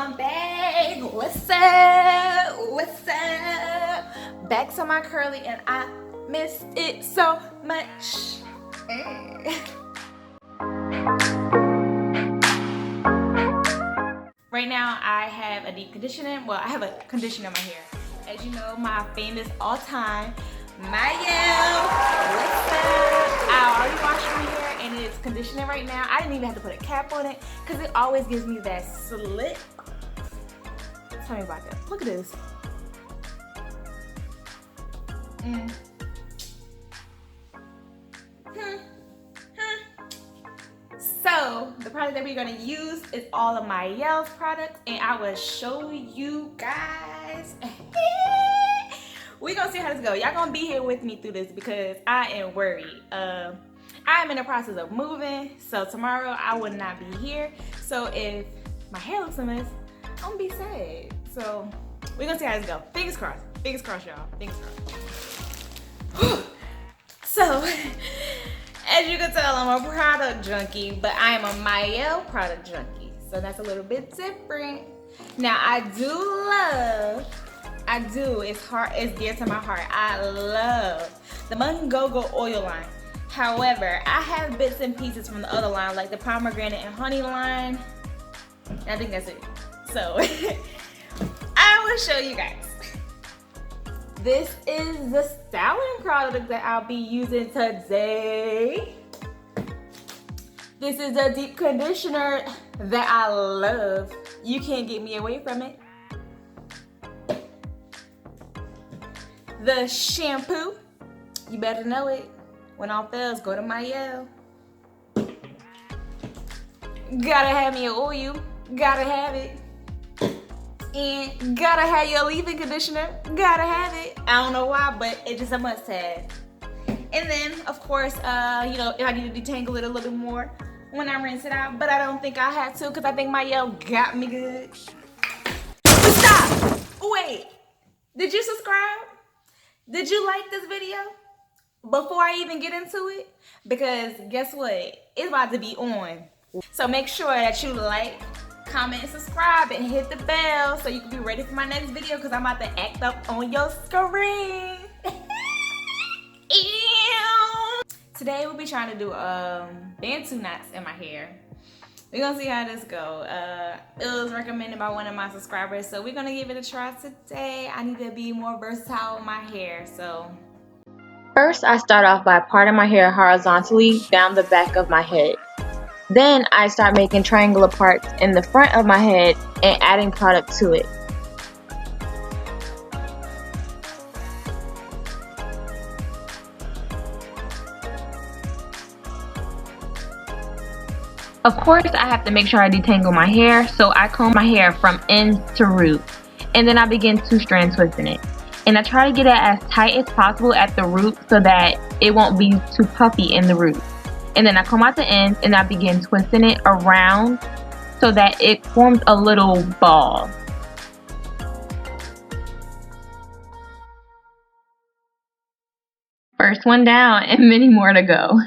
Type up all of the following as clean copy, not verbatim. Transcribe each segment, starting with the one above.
I'm back. What's up? What's up? Back to my curly and I missed it so much. Right now I have a deep conditioner. Well, I have a conditioner in my hair. As you know, my famous all-time MIELLE. What's up? I already washed my hair and it's conditioning right now. I didn't even have to put a cap on it because it always gives me that slip. Tell me about that. Look at this. So the product that we're gonna use is all of MIELLE's products, and I will show you guys. We're gonna see how this goes. Y'all gonna be here with me through this because I am worried. I am in the process of moving, so tomorrow I will not be here. So if my hair looks a mess, I'm gonna be sad. So we're gonna see how this goes. Fingers crossed. Fingers crossed, y'all. Fingers crossed. So, as you can tell, I'm a product junkie, but I am a MIELLE product junkie. So that's a little bit different. Now I do, it's dear to my heart. I love the MONGONGO oil line. However, I have bits and pieces from the other line, like the pomegranate and honey line. And I think that's it. So, I will show you guys. This is the styling product that I'll be using today. This is a deep conditioner that I love. You can't get me away from it. The shampoo, you better know it. When all fails, go to MIELLE. Gotta have me an oil, gotta have it. And gotta have your leave-in conditioner, gotta have it. I don't know why, but it's just a must-have. And then, of course, you know, if I need to detangle it a little bit more when I rinse it out, but I don't think I have to because I think MIELLE got me good. But stop! Wait, did you subscribe? Did you like this video before I even get into it? Because guess what? It's about to be on. So make sure that you like, comment, and subscribe, and hit the bell so you can be ready for my next video because I'm about to act up on your screen. Today we'll be trying to do Bantu knots in my hair. We're gonna see how this go. It was recommended by one of my subscribers, so we're gonna give it a try today. I need to be more versatile with my hair, so. First, I start off by parting my hair horizontally down the back of my head. Then I start making triangular parts in the front of my head and adding product to it. Of course, I have to make sure I detangle my hair, so I comb my hair from end to root. And then I begin 2-strand twisting it. And I try to get it as tight as possible at the root so that it won't be too puffy in the root. And then I comb out the ends and I begin twisting it around so that it forms a little ball. First one down and many more to go.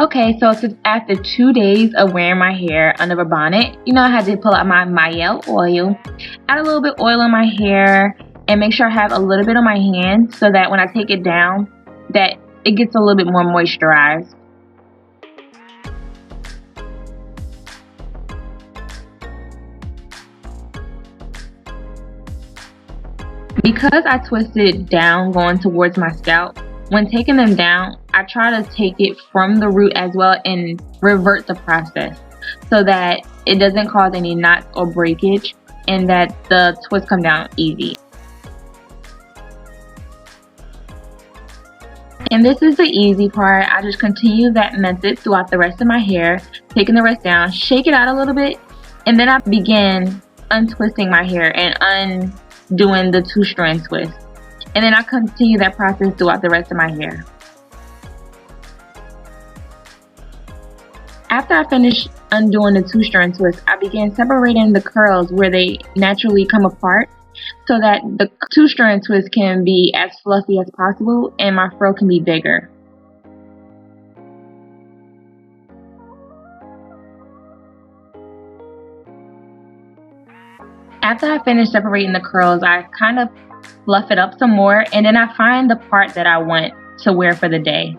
Okay, so after 2 days of wearing my hair under a bonnet, you know, I had to pull out my MIELLE oil, add a little bit of oil on my hair, and make sure I have a little bit on my hand so that when I take it down, that it gets a little bit more moisturized. Because I twisted down going towards my scalp, when taking them down, I try to take it from the root as well and revert the process so that it doesn't cause any knots or breakage and that the twists come down easy. And this is the easy part. I just continue that method throughout the rest of my hair, taking the rest down, shake it out a little bit, and then I begin untwisting my hair and undoing the 2-strand twist. And then I continue that process throughout the rest of my hair. After I finish undoing the 2-strand twist, I began separating the curls where they naturally come apart so that the 2-strand twist can be as fluffy as possible and my fro can be bigger. After I finish separating the curls, I kind of fluff it up some more, and then I find the part that I want to wear for the day.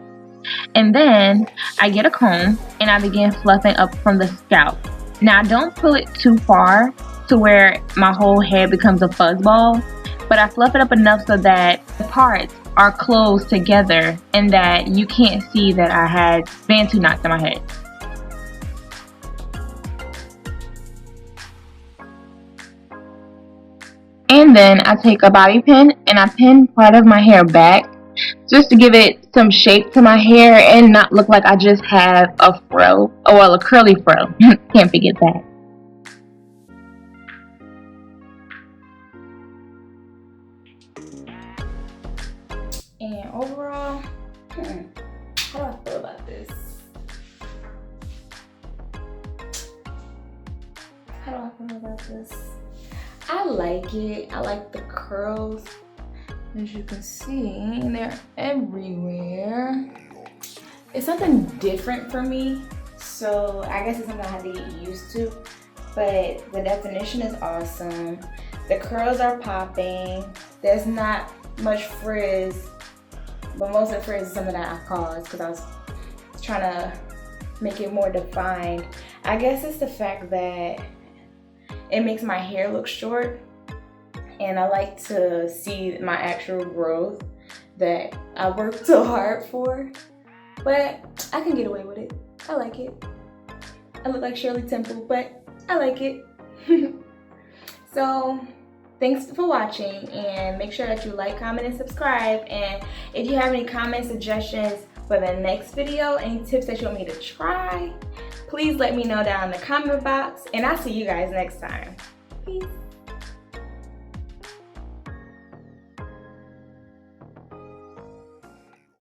And then I get a comb and I begin fluffing up from the scalp. Now I don't pull it too far to where my whole head becomes a fuzzball, but I fluff it up enough so that the parts are closed together and that you can't see that I had Bantu knots in my head. And then I take a bobby pin and I pin part of my hair back just to give it some shape to my hair and not look like I just have a fro, or well, a curly fro. Can't forget that. And overall, how do I feel about this? How do I feel about this? I like it. I like the curls. As you can see, they're everywhere. It's something different for me, so I guess it's something I have to get used to. But the definition is awesome. The curls are popping. There's not much frizz, but most of the frizz is something that I caused because I was trying to make it more defined. I guess it's the fact that it makes my hair look short, and I like to see my actual growth that I worked so hard for. But I can get away with it. I like it. I look like Shirley Temple, but I like it. So thanks for watching, and make sure that you like, comment, and subscribe. And if you have any comments, suggestions for the next video, any tips that you want me to try, please let me know down in the comment box, and I'll see you guys next time. Peace.